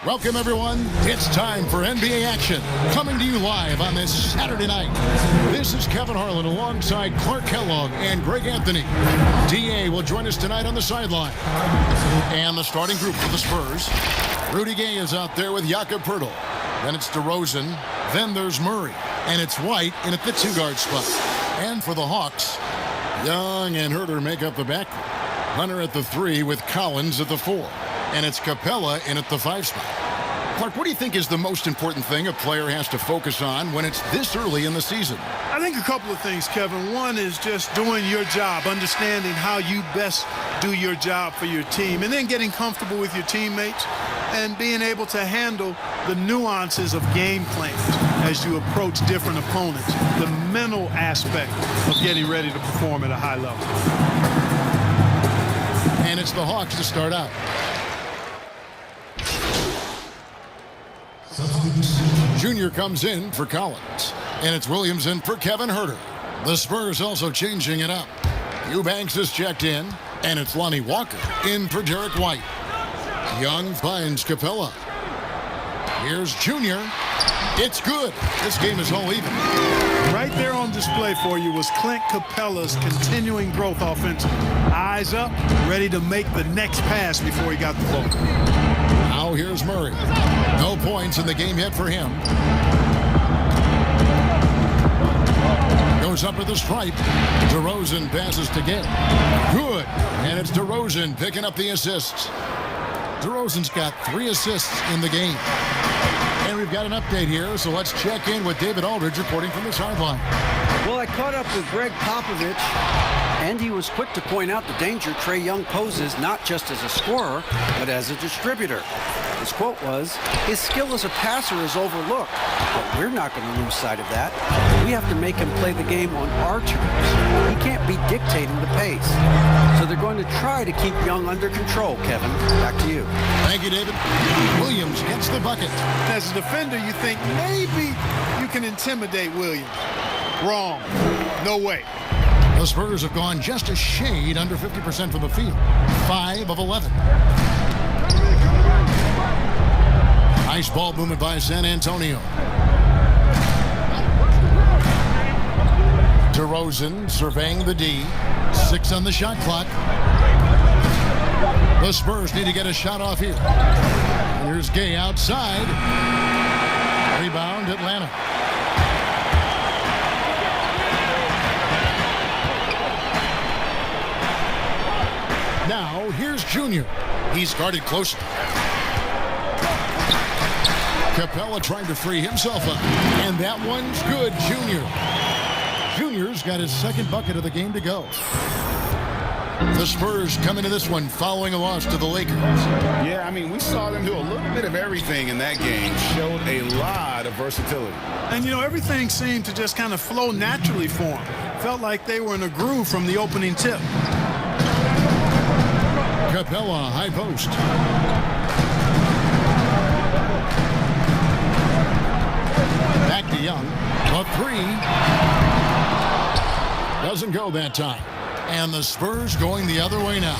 Welcome, everyone. It's time for NBA action. Coming to you live on this Saturday night. This is Kevin Harlan alongside Clark Kellogg and Greg Anthony. DA will join us tonight on the sideline. And the starting group for the Spurs. Rudy Gay is out there with Jakob Poeltl. Then it's DeRozan. Then there's Murray. And it's White in at the two-guard spot. And for the Hawks, Young and Herter make up the backcourt. Hunter at the 3 with Collins at the 4. And it's Capella in at the 5 spot. Clark, what do you think is the most important thing a player has to focus on when it's this early in the season? I think a couple of things, Kevin. One is just doing your job, understanding how you best do your job for your team, and then getting comfortable with your teammates and being able to handle the nuances of game plans as you approach different opponents, the mental aspect of getting ready to perform at a high level. And it's the Hawks to start out. Junior comes in for Collins. And it's Williams in for Kevin Herter. The Spurs also changing it up. Eubanks is checked in. And it's Lonnie Walker in for Derek White. Young finds Capella. Here's Junior. It's good. This game is all even. Right there on display for you was Clint Capella's continuing growth offensively. Eyes up, ready to make the next pass before he got the ball. Now here's Murray. No points in the game yet for him. Goes up to the stripe. DeRozan passes to Gay. Good. And it's DeRozan picking up the assists. DeRozan's got 3 assists in the game. And we've got an update here, so let's check in with David Aldridge reporting from the sideline. Well, I caught up with Greg Popovich, and he was quick to point out the danger Trae Young poses not just as a scorer, but as a distributor. His quote was, "His skill as a passer is overlooked, but we're not going to lose sight of that. We have to make him play the game on our terms. He can't be dictating the pace." So they're going to try to keep Young under control, Kevin. Back to you. Thank you, David. Williams gets the bucket. As a defender, you think maybe you can intimidate Williams. Wrong. No way. The Spurs have gone just a shade under 50% from the field. 5 of 11. Nice ball movement by San Antonio. DeRozan surveying the D. 6 on the shot clock. The Spurs need to get a shot off here. Here's Gay outside. Rebound, Atlanta. Now, here's Junior. He's guarded closely. Capella trying to free himself up. And that one's good, Junior. Junior's got his second bucket of the game to go. The Spurs come into this one following a loss to the Lakers. Yeah, I mean, we saw them do a little bit of everything in that game. Showed a lot of versatility. And, you know, everything seemed to just kind of flow naturally for them. Felt like they were in a groove from the opening tip. Capella, high post. Back to Young. A 3. Doesn't go that time. And the Spurs going the other way now.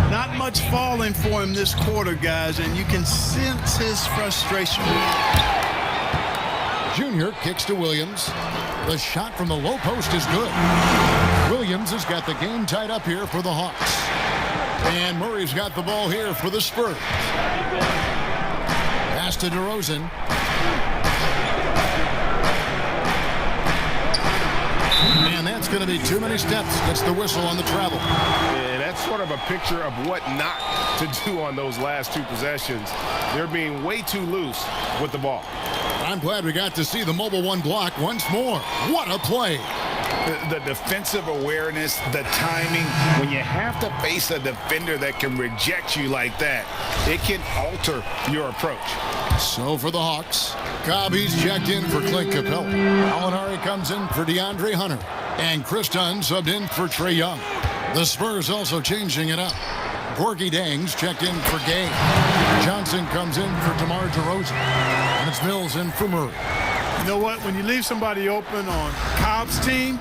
Not much falling for him this quarter, guys, and you can sense his frustration. Junior kicks to Williams. The shot from the low post is good. Williams has got the game tied up here for the Hawks. And Murray's got the ball here for the Spurs. Pass to DeRozan. And that's going to be too many steps. Gets the whistle on the travel. Yeah, that's sort of a picture of what not to do on those last 2 possessions. They're being way too loose with the ball. I'm glad we got to see the mobile 1 block once more. What a play. The defensive awareness, the timing, when you have to face a defender that can reject you like that, it can alter your approach. So for the Hawks, Cobb's checked in for Clint Capella. Alinari comes in for DeAndre Hunter. And Chris Dunn subbed in for Trae Young. The Spurs also changing it up. Gorgie Dangs checked in for Gay. Johnson comes in for DeMar DeRozan. And it's Mills in for Murray. You know what? When you leave somebody open on Cobb's team,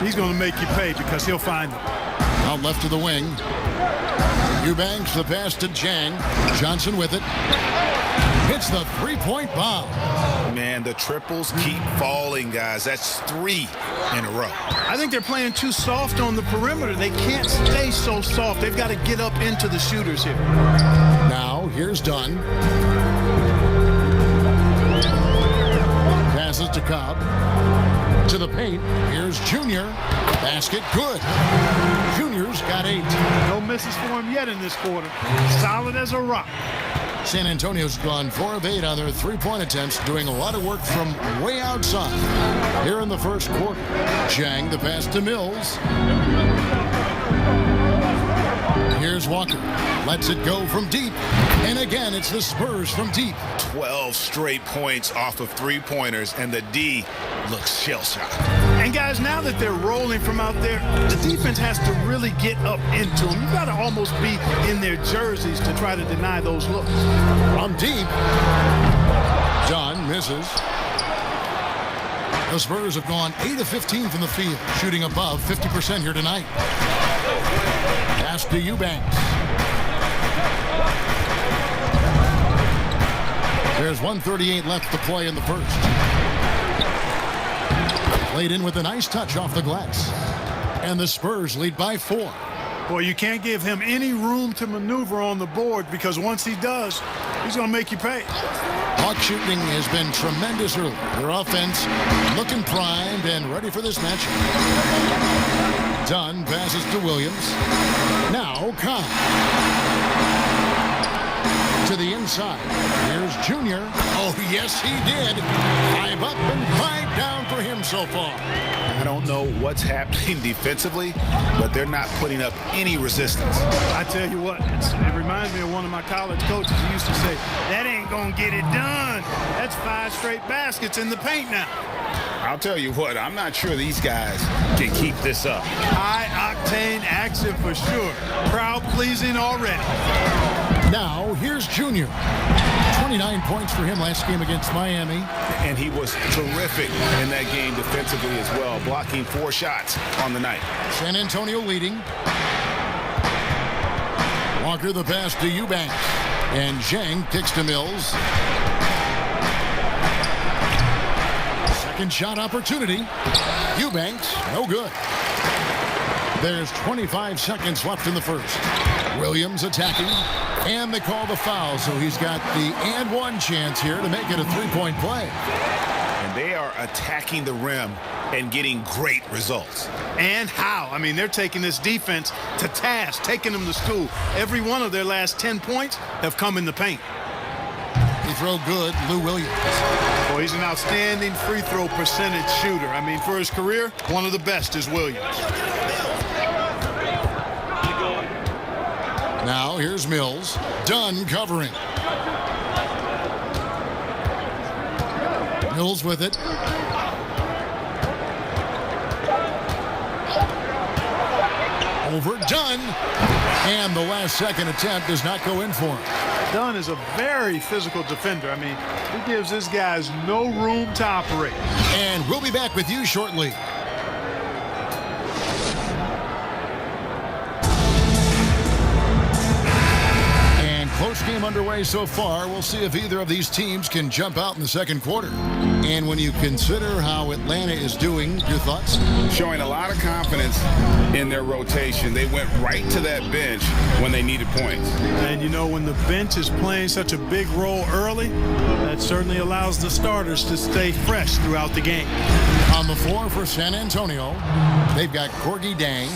he's going to make you pay because he'll find them. Out left to the wing. Eubanks, the pass to Jang. Johnson with it. Hits hits the three-point bomb. Man, the triples keep falling, guys. That's 3 in a row. I think they're playing too soft on the perimeter. They can't stay so soft. They've got to get up into the shooters here. Now, here's Dunn. Passes to Cobb. To the paint. Here's Junior. Basket good. Junior's got 8. No misses for him yet in this quarter. Solid as a rock. San Antonio's gone 4 of 8 on their three-point attempts, doing a lot of work from way outside. Here in the first quarter, Chang the pass to Mills. Here's Walker. Lets it go from deep. And again, it's the Spurs from deep. 12 straight points off of three-pointers, and the D looks shell-shocked. And guys, now that they're rolling from out there, the defense has to really get up into them. You've got to almost be in their jerseys to try to deny those looks. From deep. Dunn misses. The Spurs have gone 8 of 15 from the field, shooting above 50% here tonight. Pass to Eubanks. There's 1:38 left to play in the first. Played in with a nice touch off the glass. And the Spurs lead by 4. Boy, you can't give him any room to maneuver on the board, because once he does, he's going to make you pay. Hawk shooting has been tremendous early. Their offense looking primed and ready for this matchup. Dunn passes to Williams. Now Cobb. To the inside. Here's Junior. Oh, yes, he did. 5 up and 5 down for him so far. I don't know what's happening defensively, but they're not putting up any resistance. I tell you what, it reminds me of one of my college coaches who used to say, that ain't going to get it done. That's 5 straight baskets in the paint now. I'll tell you what, I'm not sure these guys can keep this up. High-octane action for sure. Crowd-pleasing already. Now, here's Junior. 29 points for him last game against Miami. And he was terrific in that game defensively as well, blocking 4 shots on the night. San Antonio leading. Walker the pass to Eubanks. And Zhang kicks to Mills. Second shot opportunity. Eubanks, no good. There's 25 seconds left in the first. Williams attacking. And they call the foul, so he's got the and one chance here to make it a three-point play. And they are attacking the rim and getting great results. And how? I mean, they're taking this defense to task, taking them to school. Every one of their last 10 points have come in the paint. He throw good, Lou Williams. Well, he's an outstanding free throw percentage shooter. I mean, for his career, one of the best is Williams. Now here's Mills. Dunn covering. Mills with it. Over Dunn. And the last second attempt does not go in for him. Dunn is a very physical defender. I mean, he gives his guys no room to operate. And we'll be back with you shortly. Close game underway so far. We'll see if either of these teams can jump out in the second quarter. And when you consider how Atlanta is doing, your thoughts? Showing a lot of confidence in their rotation. They went right to that bench when they needed points. And you know, when the bench is playing such a big role early, that certainly allows the starters to stay fresh throughout the game. On the floor for San Antonio, they've got Corgi Dang,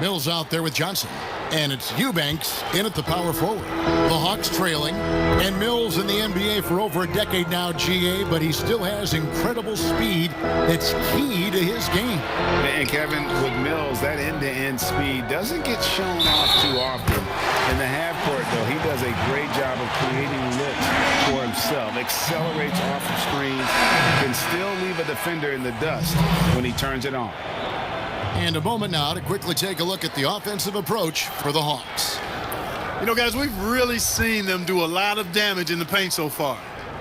Mills out there with Johnson. And it's Eubanks in at the power forward. The Hawks trailing. And Mills in the NBA for over a decade now, GA, but he still has incredible speed that's key to his game. And Kevin, with Mills, that end-to-end speed doesn't get shown off too often. In the half court, though, he does a great job of creating looks for himself. Accelerates off of screens. Can still leave a defender in the dust when he turns it on. And a moment now to quickly take a look at the offensive approach for the Hawks. You know, guys, we've really seen them do a lot of damage in the paint so far.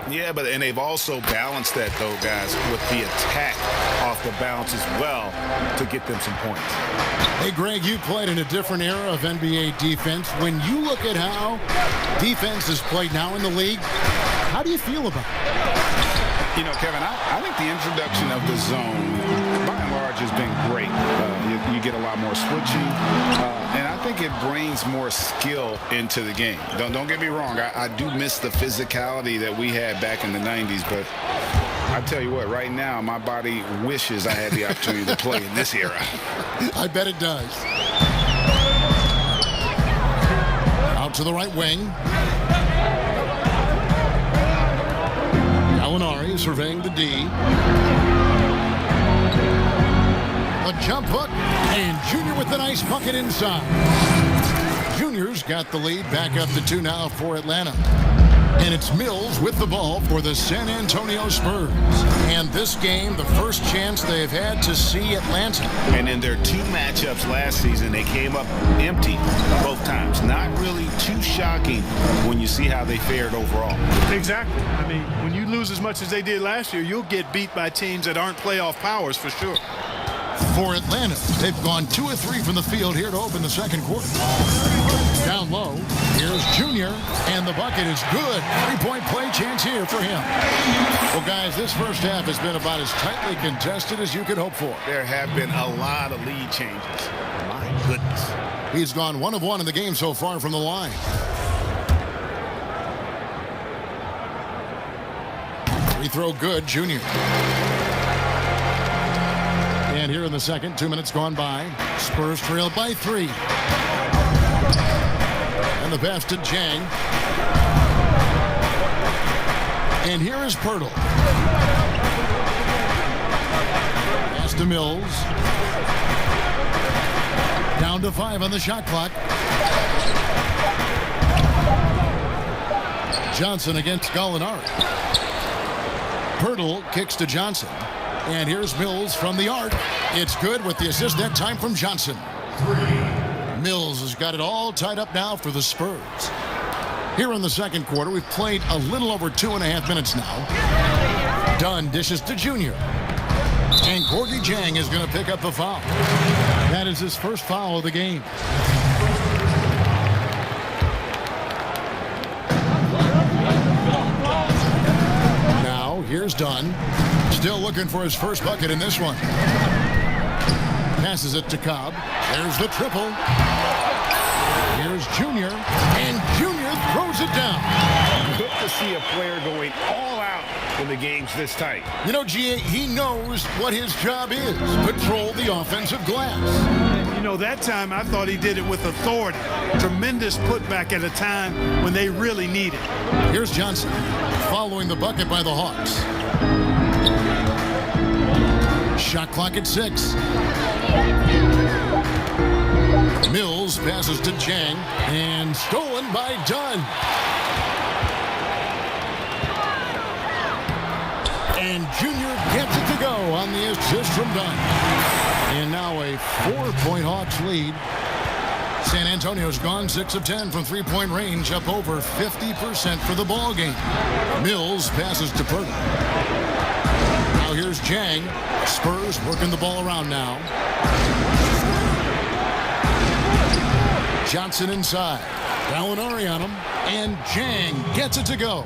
Yeah, and they've also balanced that, though, guys, with the attack off the bounce as well to get them some points. Hey, Greg, you played in a different era of NBA defense. When you look at how defense is played now in the league, How do you feel about it? You know, Kevin, I think the introduction of the zone, by and large, has been great. You get a lot more switching, and I think it brings more skill into the game. Don't get me wrong. I do miss the physicality that we had back in the 90s, but I tell you what, right now, my body wishes I had the opportunity to play in this era. I bet it does. Out to the right wing. Gallinari surveying the D. A jump hook, and Junior with the nice bucket inside. Junior's got the lead back up to 2 now for Atlanta. And it's Mills with the ball for the San Antonio Spurs. And this game, the first chance they've had to see Atlanta. And in their 2 matchups last season, they came up empty both times. Not really too shocking when you see how they fared overall. Exactly. I mean, when you lose as much as they did last year, you'll get beat by teams that aren't playoff powers for sure. For Atlanta, they've gone 2 of 3 from the field here to open the second quarter. Down low, here's Junior, and the bucket is good. 3-point play chance here for him. Well, guys, this first half has been about as tightly contested as you could hope for. There have been a lot of lead changes. My goodness. He's gone 1 of 1 in the game so far from the line. Free throw good, Junior. And here in the second, 2 minutes gone by. Spurs trail by 3. And the pass to Jang. And here is Pirtle. Pass to Mills. Down to 5 on the shot clock. Johnson against Gallinari. Pirtle kicks to Johnson. And here's Mills from the arc. It's good with the assist that time from Johnson. Mills has got it all tied up now for the Spurs. Here in the second quarter, we've played a little over 2.5 minutes now. Dunn dishes to Junior. And Gorgui Dieng is going to pick up the foul. That is his first foul of the game. Now, here's Dunn. Still looking for his first bucket in this one. Passes it to Cobb. There's the triple. Here's Junior, and Junior throws it down. Good to see a player going all out when the game's this tight. You know, G.A., he knows what his job is. Control the offensive glass. You know, that time I thought he did it with authority. Tremendous putback at a time when they really need it. Here's Johnson, following the bucket by the Hawks. Shot clock at 6. Mills passes to Jang, and stolen by Dunn. And Junior gets it to go on the assist from Dunn. And now a 4-point Hawks lead. San Antonio's gone 6 of 10 from 3-point range, up over 50% for the ball game. Mills passes to Pirtle. Now here's Jang. Spurs working the ball around now. Johnson inside. Gallinari on him. And Jang gets it to go.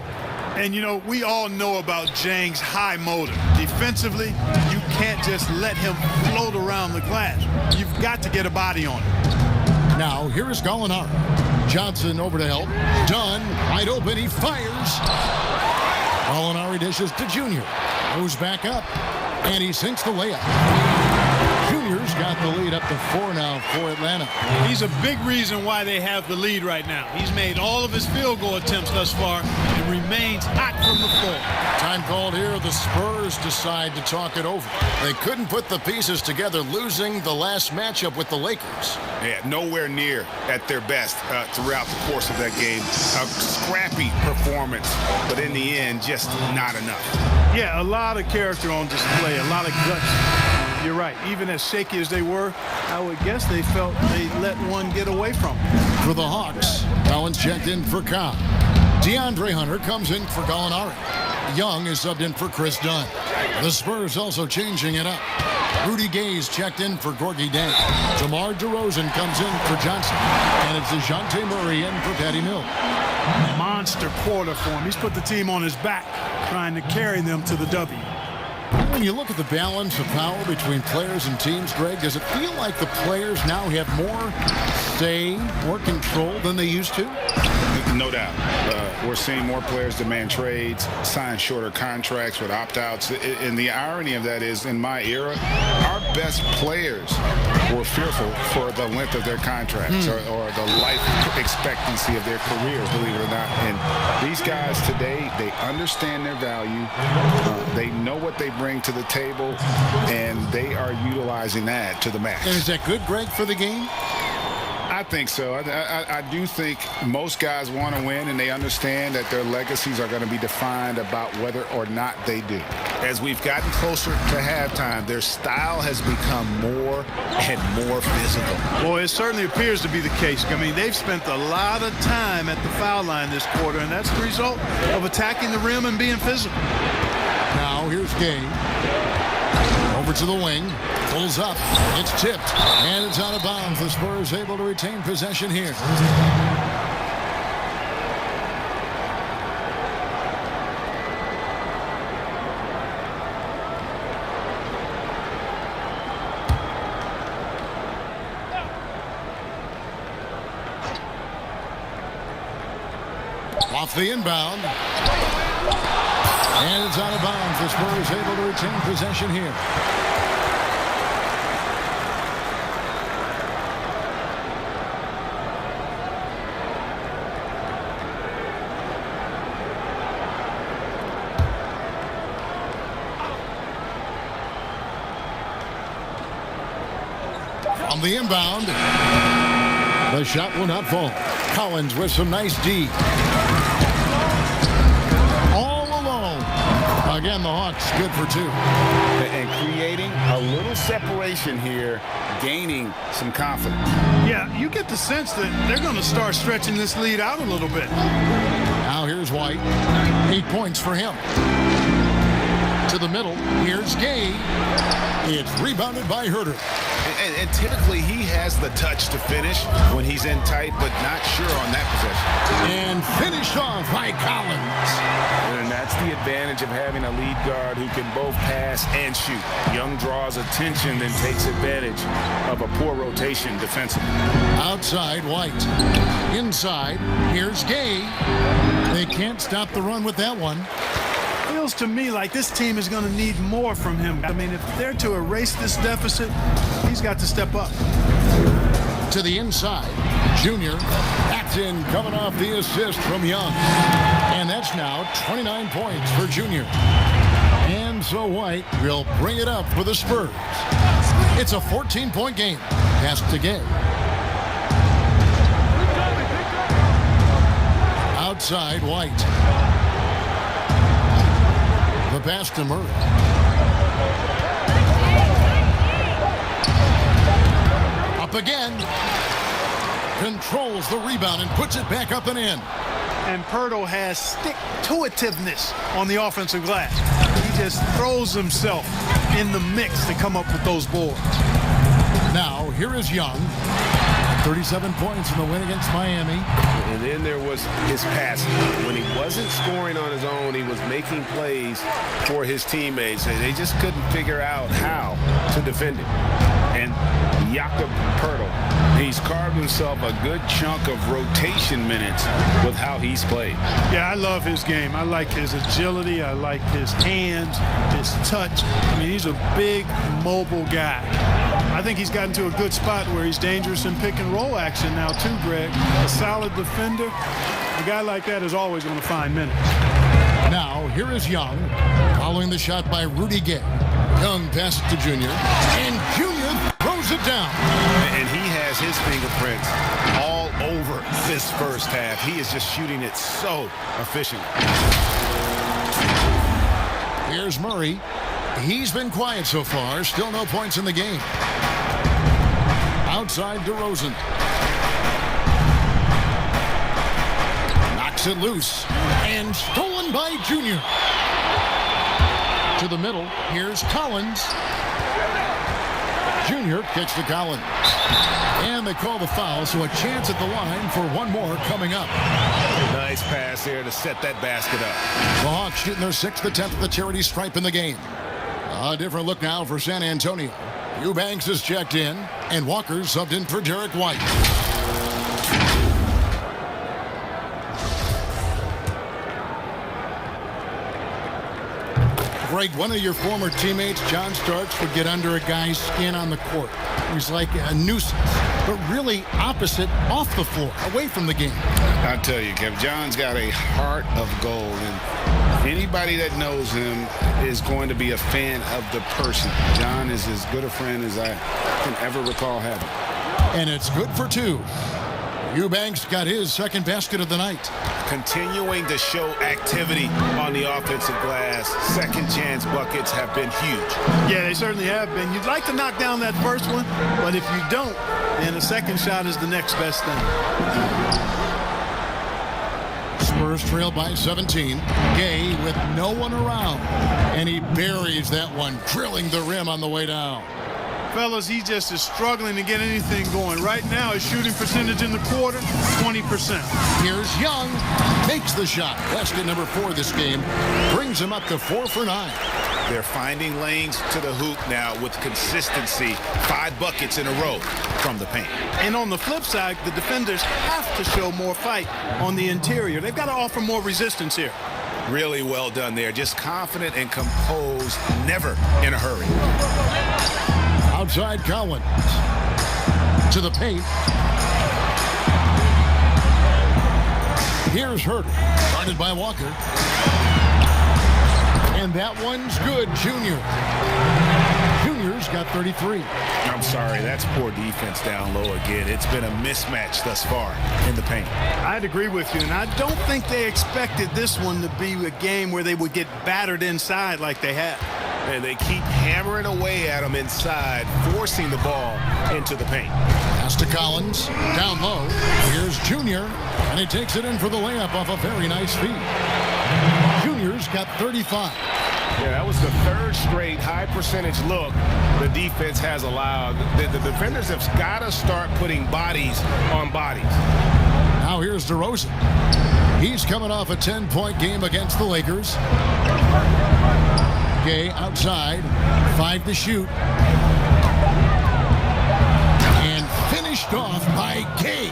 And, you know, we all know about Jang's high motor. Defensively, you can't just let him float around the glass. You've got to get a body on him. Now, here is Gallinari. Johnson over to help. Dunn, wide open. He fires. Gallinari dishes to Junior. Goes back up. And he sinks the layup. Junior's got the lead up to 4 now for Atlanta. He's a big reason why they have the lead right now. He's made all of his field goal attempts thus far and remains hot from the floor. Time called here. The Spurs decide to talk it over. They couldn't put the pieces together, losing the last matchup with the Lakers. Yeah, nowhere near at their best throughout the course of that game. A scrappy performance, but in the end, just not enough. Yeah, a lot of character on display, a lot of guts. You're right. Even as shaky as they were, I would guess they felt they let one get away from them. For the Hawks, Collins checked in for Cobb. DeAndre Hunter comes in for Gallinari. Young is subbed in for Chris Dunn. The Spurs also changing it up. Rudy Gay's checked in for Gorgui Dieng. DeMar DeRozan comes in for Johnson. And it's DeJounte Murray in for Patty Mills. monster quarter for him. He's put the team on his back, trying to carry them to the W. When you look at the balance of power between players and teams, Greg, does it feel like the players now have more say, more control than they used to? No doubt. We're seeing more players demand trades, sign shorter contracts with opt-outs. And the irony of that is, in my era, our best players were fearful for the length of their contracts or the life expectancy of their career, believe it or not. And these guys today, they understand their value. They know what they bring to the table, and they are utilizing that to the max. And is that good, Greg, for the game? I think so. I do think most guys want to win, and they understand that their legacies are going to be defined about whether or not they do. As we've gotten closer to halftime, their style has become more and more physical. Boy, it certainly appears to be the case. I mean, they've spent a lot of time at the foul line this quarter, and that's the result of attacking the rim and being physical. Now, here's Gay. Over to the wing. Pulls up. It's tipped. And it's out of bounds. The Spurs able to retain possession here. Off the inbound. And it's out of bounds. The Spurs able to retain possession here. On the inbound. The shot will not fall. Collins with some nice D. All alone. Again, the Hawks good for two. And creating a little separation here, gaining some confidence. Yeah, you get the sense that they're going to start stretching this lead out a little bit. Now here's White. 8 points for him. To the middle. Here's Gay. It's rebounded by Herter. And typically he has the touch to finish when he's in tight, but not sure on that possession. And finished off by Collins. And that's the advantage of having a lead guard who can both pass and shoot. Young draws attention, then takes advantage of a poor rotation defensively. Outside, White. Inside, here's Gay. They can't stop the run with that one. Feels to me like this team is going to need more from him. I mean, if they're to erase this deficit, he's got to step up. To the inside, Junior backed in, coming off the assist from Young. And that's now 29 points for Junior. And so White will bring it up for the Spurs. It's a 14-point game. Pass to Gay. Outside, White. The pass to Murray. Up again. Controls the rebound and puts it back up and in. And Pirtle has stick-to-itiveness on the offensive glass. He just throws himself in the mix to come up with those boards. Now, here is Young. 37 points in the win against Miami. And then there was his passing. When he wasn't scoring on his own, he was making plays for his teammates. And they just couldn't figure out how to defend him. And Jakob Pirtle, he's carved himself a good chunk of rotation minutes with how he's played. Yeah, I love his game. I like his agility. I like his hands, his touch. I mean, he's a big, mobile guy. I think he's gotten to a good spot where he's dangerous in pick and roll action now too, Greg. A solid defender. A guy like that is always going to find minutes. Now, here is Young, following the shot by Rudy Gay. Young passes to Junior, and Junior throws it down. And he has his fingerprints all over this first half. He is just shooting it so efficiently. Here's Murray. He's been quiet so far. Still no points in the game. Outside DeRozan. Knocks it loose. And stolen by Junior. To the middle. Here's Collins. Junior kicks to Collins. And they call the foul, so a chance at the line for one more coming up. Nice pass there to set that basket up. The Hawks shooting their 6th attempt at the charity stripe in the game. A different look now for San Antonio. Eubanks is checked in, and Walker subbed in for Derek White. Greg, one of your former teammates, John Starks, would get under a guy's skin on the court. He's like a nuisance, but really opposite off the floor, away from the game. I'll tell you, Kev, John's got a heart of gold, and anybody that knows him is going to be a fan of the person. John is as good a friend as I can ever recall having. And it's good for 2. Eubanks got his 2nd basket of the night. Continuing to show activity on the offensive glass. Second chance buckets have been huge. Yeah, they certainly have been. You'd like to knock down that first one, but if you don't, then a second shot is the next best thing. Spurs trail by 17. Gay with no one around, and he buries that one, drilling the rim on the way down. Fellas, he just is struggling to get anything going. Right now, his shooting percentage in the quarter, 20%. Here's Young, makes the shot. Basket number 4 this game, brings him up to 4 for 9. They're finding lanes to the hoop now with consistency. 5 buckets in a row from the paint. And on the flip side, the defenders have to show more fight on the interior. They've got to offer more resistance here. Really well done there. Just confident and composed, never in a hurry. Outside Collins. To the paint. Here's Herter. Guarded by Walker. And that one's good, Junior. Junior's got 33. I'm sorry, that's poor defense down low again. It's been a mismatch thus far in the paint. I'd agree with you, and I don't think they expected this one to be a game where they would get battered inside like they have. And they keep hammering away at them inside, forcing the ball into the paint. Pass to Collins, down low. Here's Junior, and he takes it in for the layup off a very nice feed. Junior's got 35. Yeah, that was the 3rd straight high percentage look the defense has allowed. The defenders have got to start putting bodies on bodies. Now here's DeRozan. He's coming off a 10-point game against the Lakers. Gay outside, 5 to shoot. And finished off by Gay.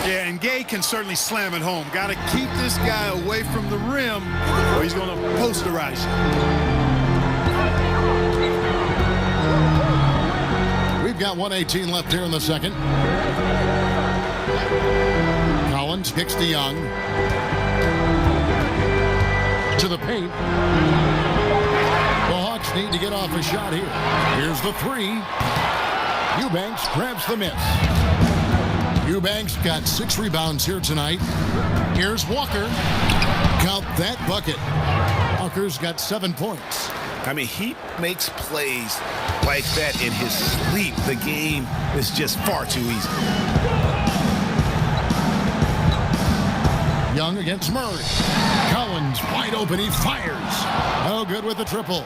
Yeah, and Gay can certainly slam it home. Got to keep this guy away from the rim or he's going to posterize you. We've got 1:18 left here in the second. Collins kicks to Young. To the paint. The Hawks need to get off a shot here. Here's the 3. Eubanks grabs the miss. Eubanks got 6 rebounds here tonight. Here's Walker. Count that bucket. Walker's got 7 points. I mean, he makes plays like that in his sleep. The game is just far too easy. Young against Murray. Collins wide open. He fires. No good with the triple.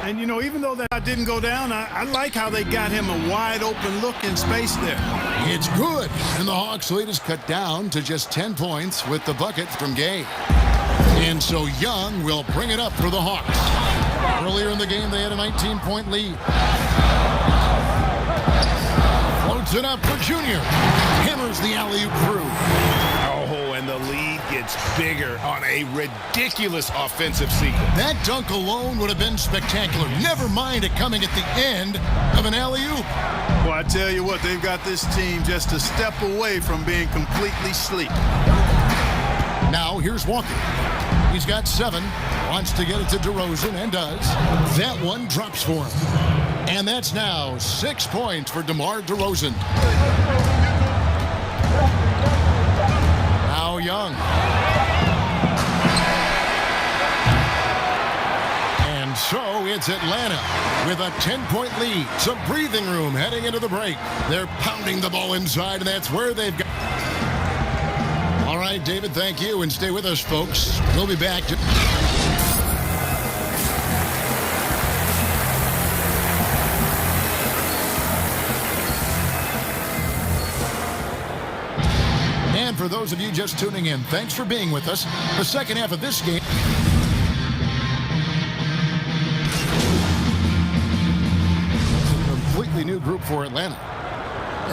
And, you know, even though that didn't go down, I like how they got him a wide open look in space there. It's good. And the Hawks lead is cut down to just 10 points with the bucket from Gay. And so Young will bring it up for the Hawks. Earlier in the game, they had a 19-point lead. Floats it up for Junior. Hammers the alley-oop through. Oh, and the lead gets bigger on a ridiculous offensive sequence. That dunk alone would have been spectacular. Never mind it coming at the end of an alley-oop. Well, I tell you what, they've got this team just a step away from being completely asleep. Now here's Walker. He's got 7. Wants to get it to DeRozan and does. That one drops for him. And that's now 6 points for DeMar DeRozan. Now Young. And so it's Atlanta with a 10-point lead. Some breathing room heading into the break. They're pounding the ball inside, and that's where they've got. All right, David, thank you, and stay with us, folks. We'll be back. And for those of you just tuning in, thanks for being with us. The second half of this game. Completely new group for Atlanta.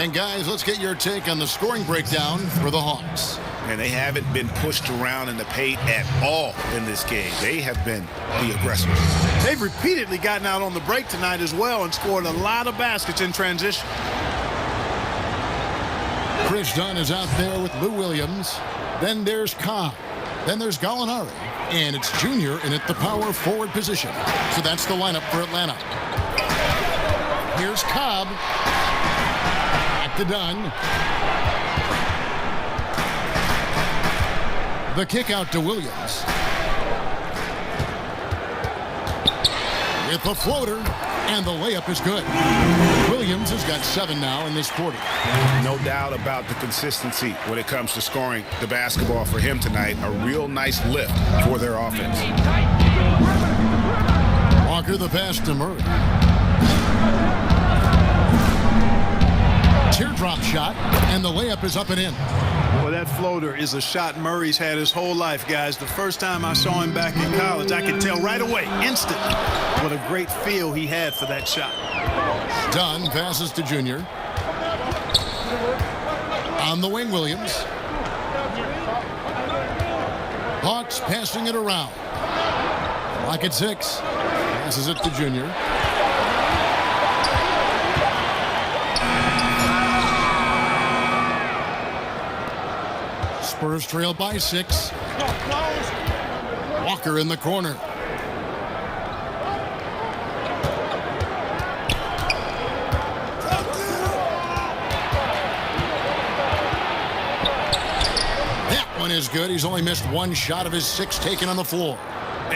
And guys, let's get your take on the scoring breakdown for the Hawks. And they haven't been pushed around in the paint at all in this game. They have been the aggressors. They've repeatedly gotten out on the break tonight as well and scored a lot of baskets in transition. Chris Dunn is out there with Lou Williams. Then there's Cobb. Then there's Gallinari. And it's Junior in at the power forward position. So that's the lineup for Atlanta. Here's Cobb. Back to Dunn. The kick out to Williams. With the floater, and the layup is good. Williams has got 7 now in this quarter. No doubt about the consistency when it comes to scoring the basketball for him tonight. A real nice lift for their offense. Walker the pass to Murray. Teardrop shot, and the layup is up and in. Well, that floater is a shot Murray's had his whole life, guys. The first time I saw him back in college, I could tell right away, instantly, what a great feel he had for that shot. Dunn passes to Junior. On the wing, Williams. Hawks passing it around. Clock at 6. Passes it to Junior. Spurs trail by 6. Walker in the corner. That one is good. He's only missed 1 shot of his 6 taken on the floor.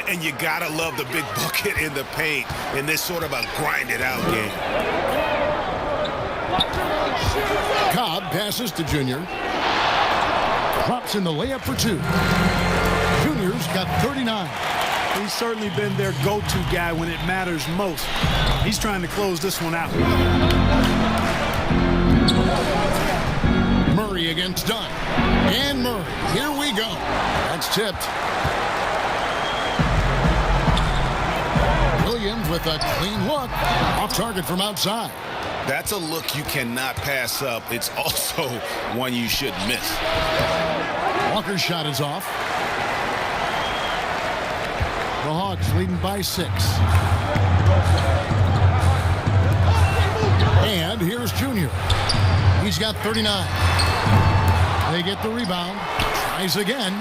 And you gotta love the big bucket in the paint in this sort of a grind-it-out game. Cobb passes to Junior. Drops in the layup for 2. Junior's got 39. He's certainly been their go-to guy when it matters most. He's trying to close this one out. Murray against Dunn. And Murray. Here we go. That's tipped. Williams with a clean look. Off target from outside. That's a look you cannot pass up. It's also one you shouldn't miss. Walker's shot is off. The Hawks leading by 6. And here's Junior. He's got 39. They get the rebound. Tries again.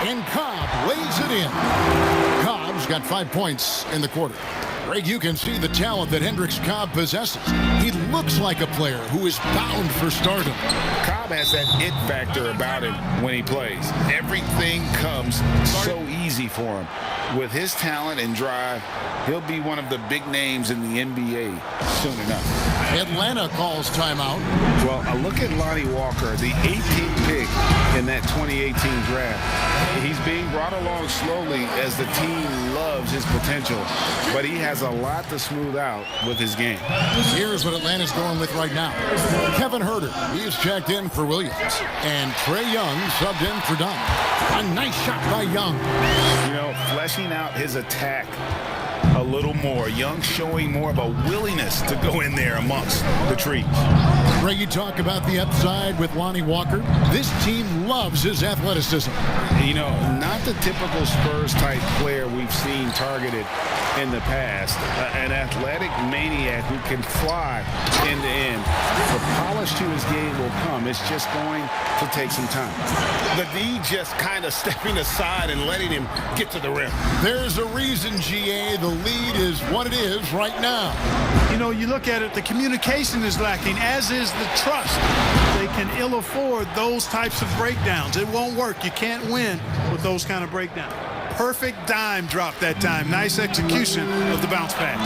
And Cobb lays it in. Cobb's got 5 points in the quarter. Greg, you can see the talent that Hendricks Cobb possesses. He looks like a player who is bound for stardom. Cobb has that it factor about him when he plays. Everything comes so easy for him. With his talent and drive, he'll be one of the big names in the NBA soon enough. Atlanta calls timeout. Well, a look at Lonnie Walker, the 18th pick in that 2018 draft. He's being brought along slowly as the team loves his potential, but he has a lot to smooth out with his game. Here's what Atlanta's going with right now. Kevin Huerter, he's checked in for Williams. And Trae Young subbed in for Dunn. A nice shot by Young. You know, fleshing out his attack a little more. Young showing more of a willingness to go in there amongst the trees. Greg, you talk about the upside with Lonnie Walker. This team loves his athleticism. You know, not the typical Spurs-type player we've seen targeted in the past. An athletic maniac who can fly end to end. The polish to his game will come. It's just going to take some time. The D just kind of stepping aside and letting him get to the rim. There's a reason, GA, the lead is what it is right now. You know, you look at it, the communication is lacking, as is the trust. They can ill afford those types of breakdowns. It won't work. You can't win with those kind of breakdowns. Perfect dime drop that time. Nice execution of the bounce pass.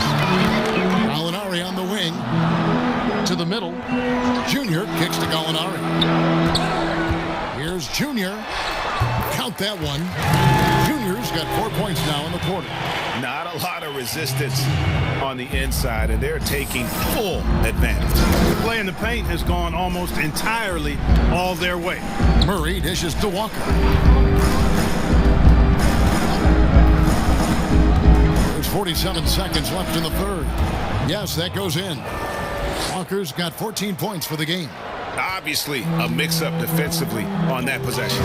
Gallinari on the wing. To the middle. Junior kicks to Gallinari. Here's Junior. Count that one. Junior's got 4 points now in the quarter. Not a lot of resistance on the inside, and they're taking full advantage. The play in the paint has gone almost entirely all their way. Murray dishes to Walker. There's 47 seconds left in the third. Yes, that goes in. Walker's got 14 points for the game. Obviously, a mix-up defensively on that possession.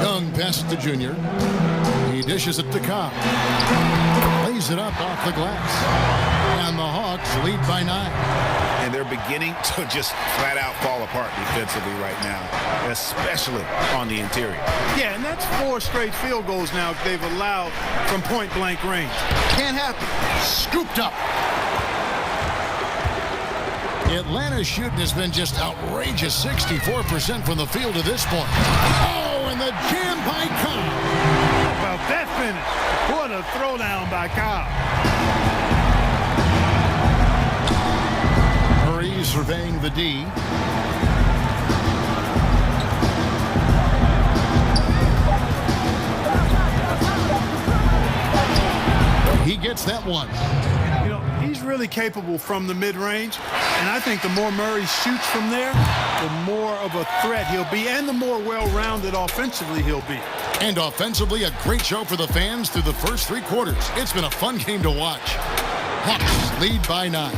Young passes to Junior. He dishes it to Cobb. Lays it up off the glass. And the Hawks lead by 9. And they're beginning to just flat-out fall apart defensively right now, especially on the interior. Yeah, and that's 4 straight field goals now they've allowed from point-blank range. Can't happen. Scooped up. Atlanta's shooting has been just outrageous. 64% from the field to this point. Oh, and the jam by Cobb. How about that finish? What a throwdown by Cobb. Murray surveying the D. He gets that one. You know, he's really capable from the mid-range, and I think the more Murray shoots from there, the more of a threat he'll be, and the more well-rounded offensively he'll be. And offensively, a great show for the fans through the first 3 quarters. It's been a fun game to watch. Hawks lead by 9.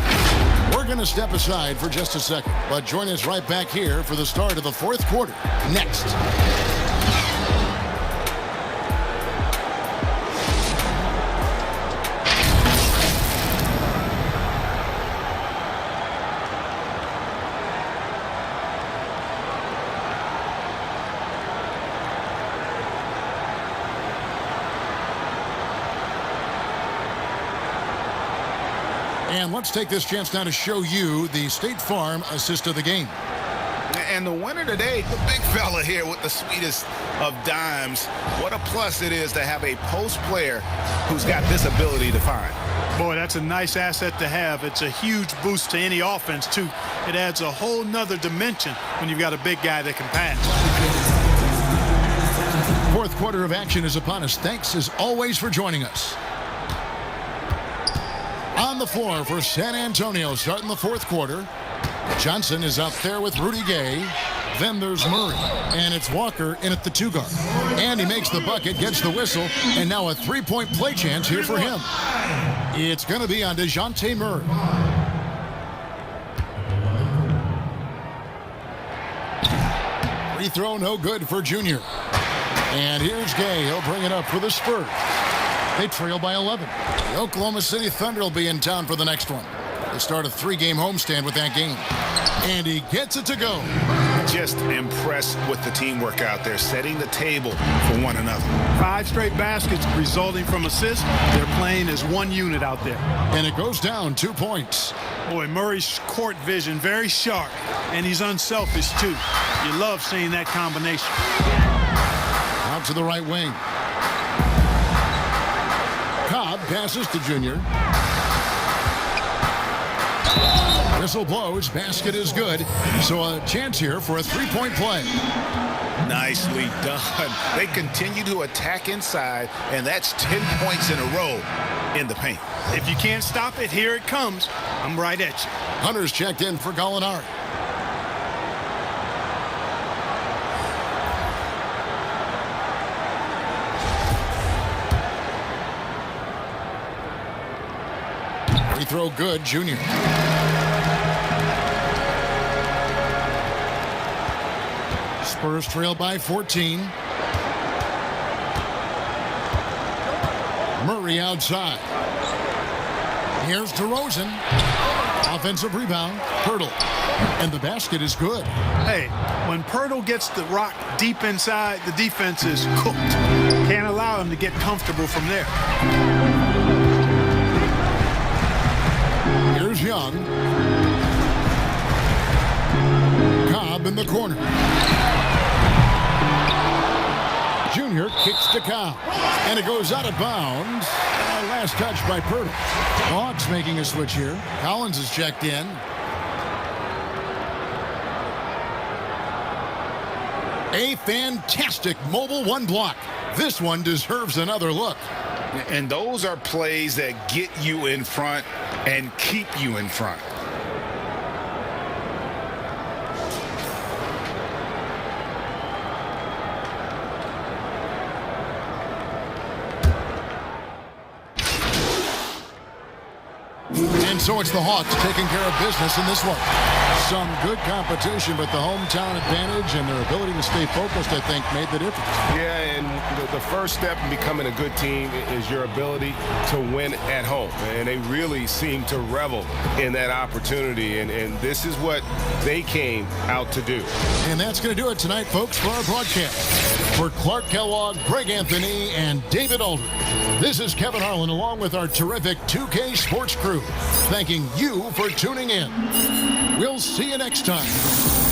We're going to step aside for just a second, but join us right back here for the start of the 4th quarter. Next. And let's take this chance now to show you the State Farm assist of the game. And the winner today, the big fella here with the sweetest of dimes. What a plus it is to have a post player who's got this ability to find. Boy, that's a nice asset to have. It's a huge boost to any offense, too. It adds a whole nother dimension when you've got a big guy that can pass. 4th quarter of action is upon us. Thanks, as always, for joining us. On the floor for San Antonio, starting the 4th quarter. Johnson is out there with Rudy Gay. Then there's Murray, and it's Walker in at the 2 guard. And he makes the bucket, gets the whistle, and now a 3-point play chance here for him. It's going to be on DeJounte Murray. Free throw no good for Junior. And here's Gay. He'll bring it up for the Spurs. They trail by 11. The Oklahoma City Thunder will be in town for the next one. They start a 3-game homestand with that game. And he gets it to go. Just impressed with the teamwork out there, setting the table for one another. 5 straight baskets resulting from assists. They're playing as one unit out there. And it goes down 2 points. Boy, Murray's court vision, very sharp. And he's unselfish, too. You love seeing that combination. Out to the right wing. Cobb passes to Junior. Whistle blows. Basket is good. So a chance here for a 3-point play. Nicely done. They continue to attack inside, and that's 10 points in a row in the paint. If you can't stop it, here it comes. I'm right at you. Hunter's checked in for Gallinari. Free throw good, Junior. Spurs trail by 14. Murray outside. Here's DeRozan. Offensive rebound. Pirtle. And the basket is good. Hey, when Pirtle gets the rock deep inside, the defense is cooked. Can't allow him to get comfortable from there. Here's Young. Cobb in the corner. Junior kicks to Cobb. And it goes out of bounds. Last touch by Pirtle. Hawks making a switch here. Collins is checked in. A fantastic mobile 1 block. This one deserves another look. And those are plays that get you in front and keep you in front. And so it's the Hawks taking care of business in this one. Some good competition, but the hometown advantage and their ability to stay focused, I think, made the difference. Yeah, and the first step in becoming a good team is your ability to win at home. And they really seem to revel in that opportunity. And this is what they came out to do. And that's going to do it tonight, folks, for our broadcast. For Clark Kellogg, Greg Anthony, and David Aldridge, this is Kevin Harlan along with our terrific 2K Sports crew, thanking you for tuning in. We'll see you next time.